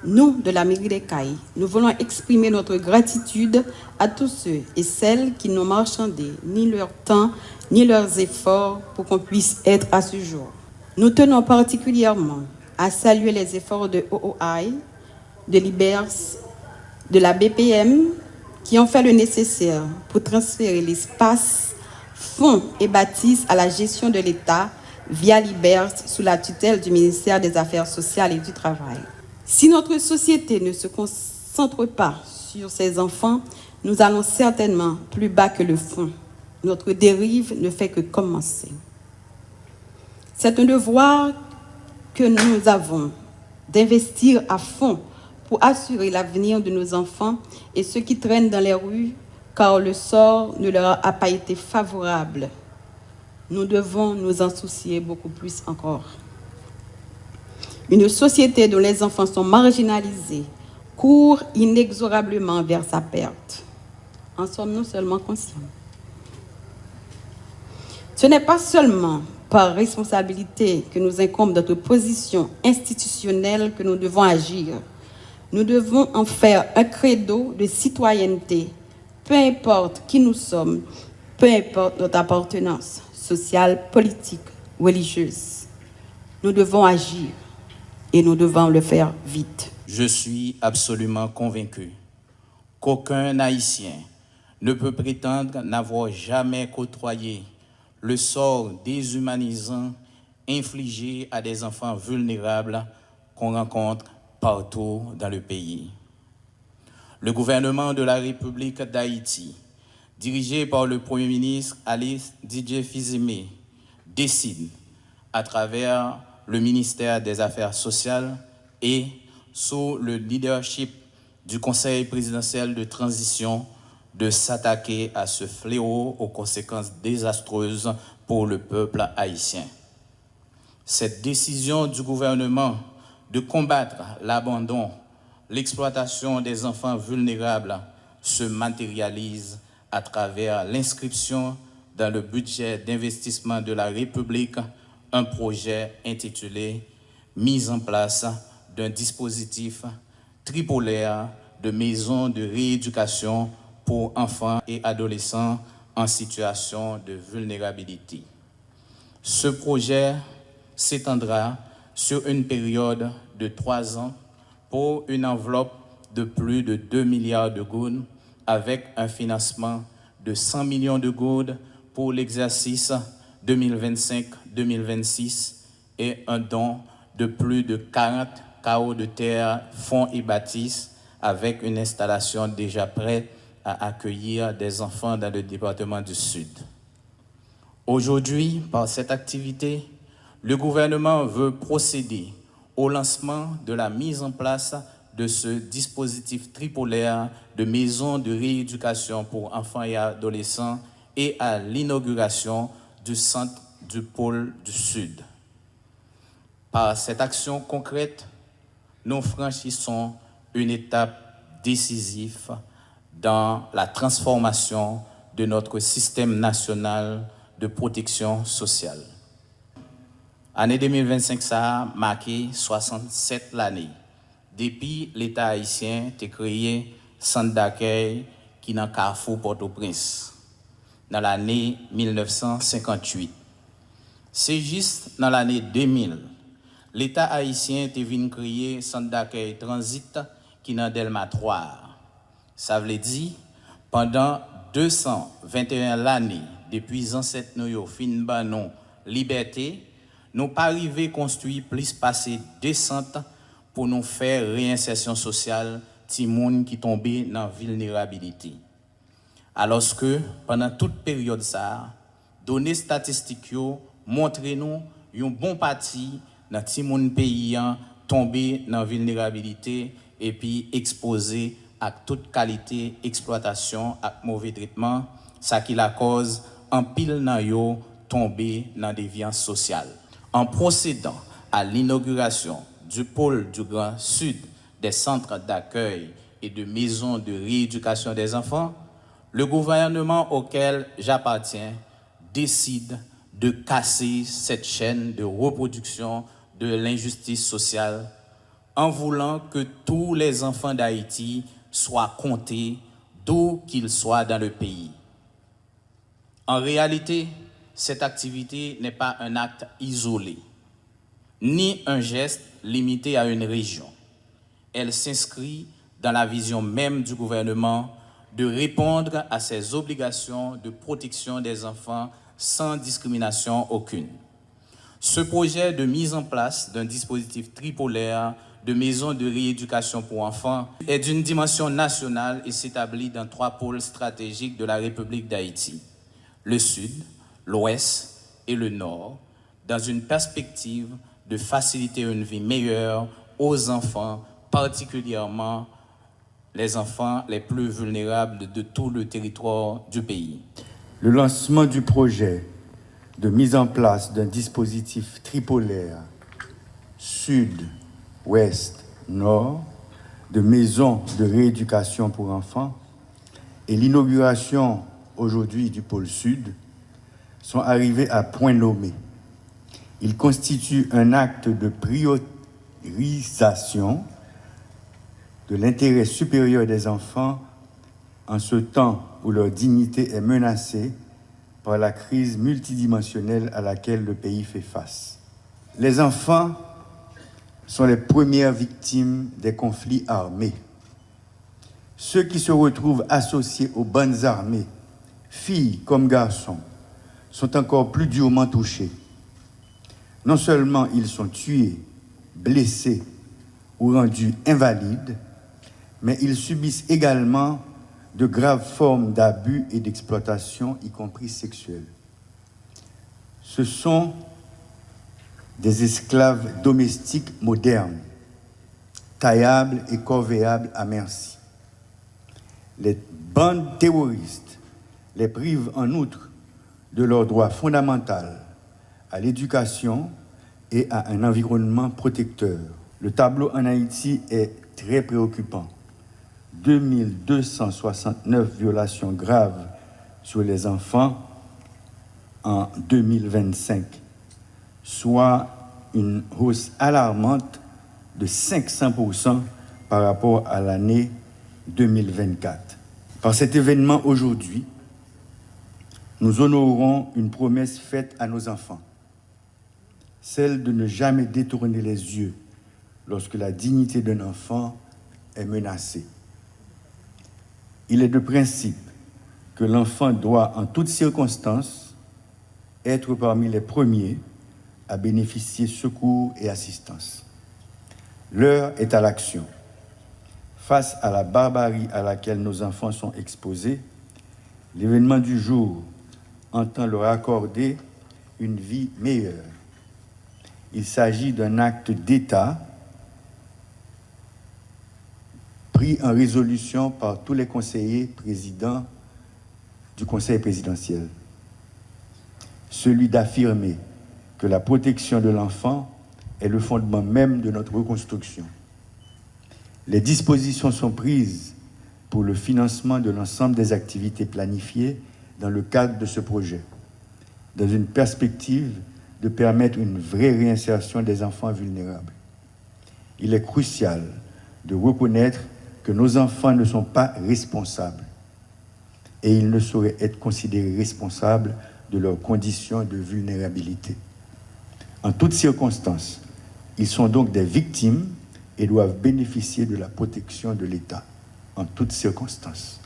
Nous, de la mairie des Cayes, nous voulons exprimer notre gratitude à tous ceux et celles qui n'ont marchandé ni leur temps ni leurs efforts pour qu'on puisse être à ce jour. Nous tenons particulièrement à saluer les efforts de OOI, de l'IBERS, de la BPM, qui ont fait le nécessaire pour transférer l'espace, fonds et bâtisses à la gestion de l'État via l'IBERS sous la tutelle du ministère des Affaires sociales et du Travail. Si notre société ne se concentre pas sur ses enfants, nous allons certainement plus bas que le fond. Notre dérive ne fait que commencer. C'est un devoir que nous avons d'investir à fond pour assurer l'avenir de nos enfants et ceux qui traînent dans les rues, car le sort ne leur a pas été favorable. Nous devons nous en soucier beaucoup plus encore. Une société dont les enfants sont marginalisés court inexorablement vers sa perte. En sommes-nous seulement conscients? Ce n'est pas seulement par responsabilité que nous incombe notre position institutionnelle que nous devons agir. Nous devons en faire un credo de citoyenneté, peu importe qui nous sommes, peu importe notre appartenance sociale, politique, religieuse. Nous devons agir. Et nous devons le faire vite. Je suis absolument convaincu qu'aucun Haïtien ne peut prétendre n'avoir jamais côtoyé le sort déshumanisant infligé à des enfants vulnérables qu'on rencontre partout dans le pays. Le gouvernement de la République d'Haïti, dirigé par le Premier ministre Alice Didier Fizimé, décide, à travers le ministère des Affaires sociales et sous le leadership du Conseil présidentiel de transition, de s'attaquer à ce fléau aux conséquences désastreuses pour le peuple haïtien. Cette décision du gouvernement de combattre l'abandon, l'exploitation des enfants vulnérables se matérialise à travers l'inscription dans le budget d'investissement de la République un projet intitulé « Mise en place d'un dispositif tripolaire de maisons de rééducation pour enfants et adolescents en situation de vulnérabilité ». Ce projet s'étendra sur une période de 3 ans pour une enveloppe de plus de 2 milliards de gourdes avec un financement de 100 millions de gourdes pour l'exercice 2025-2026 et un don de plus de 40 carreaux de terre, fonds et bâtisses avec une installation déjà prête à accueillir des enfants dans le département du Sud. Aujourd'hui, par cette activité, le gouvernement veut procéder au lancement de la mise en place de ce dispositif tripolaire de maisons de rééducation pour enfants et adolescents et à l'inauguration du centre du pôle du Sud. Par cette action concrète, nous franchissons une étape décisive dans la transformation de notre système national de protection sociale. L'année 2025, ça a marqué 67 l'année. Depuis l'État haïtien a créé centre d'accueil qui est dans Carrefour Port-au-Prince dans l'année 1958. C'est juste dans l'année 2000, l'État haïtien est venu créer centre d'accueil transit qui est dans Delma 3. Ça veut dire, pendant 221 l'année, depuis ancêtre nous fin banon liberté, nous pas arrivé à construire plus passé de centres pour nous faire réinsertion sociale ti moun qui tombé dans vulnérabilité. Alors que pendant toute période ça, données statistiques montrent nous un bon parti dans ti moun pays tombé dans vulnérabilité et puis exposé à toute qualité exploitation à mauvais traitement, ça qui la cause en pile nan yo tombé dans déviance sociale. En procédant à l'inauguration du pôle du Grand Sud des centres d'accueil et de maisons de rééducation des enfants, le gouvernement auquel j'appartiens décide de casser cette chaîne de reproduction de l'injustice sociale en voulant que tous les enfants d'Haïti soient comptés d'où qu'ils soient dans le pays. En réalité, cette activité n'est pas un acte isolé, ni un geste limité à une région. Elle s'inscrit dans la vision même du gouvernement de répondre à ses obligations de protection des enfants sans discrimination aucune. Ce projet de mise en place d'un dispositif tripolaire de maisons de rééducation pour enfants est d'une dimension nationale et s'établit dans 3 pôles stratégiques de la République d'Haïti, le Sud, l'Ouest et le Nord, dans une perspective de faciliter une vie meilleure aux enfants, particulièrement les enfants les plus vulnérables de tout le territoire du pays. Le lancement du projet de mise en place d'un dispositif tripolaire Sud, Ouest, Nord, de maisons de rééducation pour enfants et l'inauguration aujourd'hui du pôle Sud sont arrivés à point nommé. Ils constituent un acte de priorisation de l'intérêt supérieur des enfants en ce temps où leur dignité est menacée par la crise multidimensionnelle à laquelle le pays fait face. Les enfants sont les premières victimes des conflits armés. Ceux qui se retrouvent associés aux bandes armées, filles comme garçons, sont encore plus durement touchés. Non seulement ils sont tués, blessés ou rendus invalides, mais ils subissent également de graves formes d'abus et d'exploitation, y compris sexuels. Ce sont des esclaves domestiques modernes, taillables et corvéables à merci. Les bandes terroristes les privent en outre de leur droit fondamental à l'éducation et à un environnement protecteur. Le tableau en Haïti est très préoccupant. 2269 violations graves sur les enfants en 2025, soit une hausse alarmante de 500% par rapport à l'année 2024. Par cet événement aujourd'hui, nous honorons une promesse faite à nos enfants, celle de ne jamais détourner les yeux lorsque la dignité d'un enfant est menacée. Il est de principe que l'enfant doit, en toutes circonstances, être parmi les premiers à bénéficier secours et assistance. L'heure est à l'action. Face à la barbarie à laquelle nos enfants sont exposés, l'événement du jour entend leur accorder une vie meilleure. Il s'agit d'un acte d'État pris en résolution par tous les conseillers présidents du Conseil présidentiel. Celui d'affirmer que la protection de l'enfant est le fondement même de notre reconstruction. Les dispositions sont prises pour le financement de l'ensemble des activités planifiées dans le cadre de ce projet, dans une perspective de permettre une vraie réinsertion des enfants vulnérables. Il est crucial de reconnaître que nos enfants ne sont pas responsables et ils ne sauraient être considérés responsables de leurs conditions de vulnérabilité. En toutes circonstances, ils sont donc des victimes et doivent bénéficier de la protection de l'État, en toutes circonstances.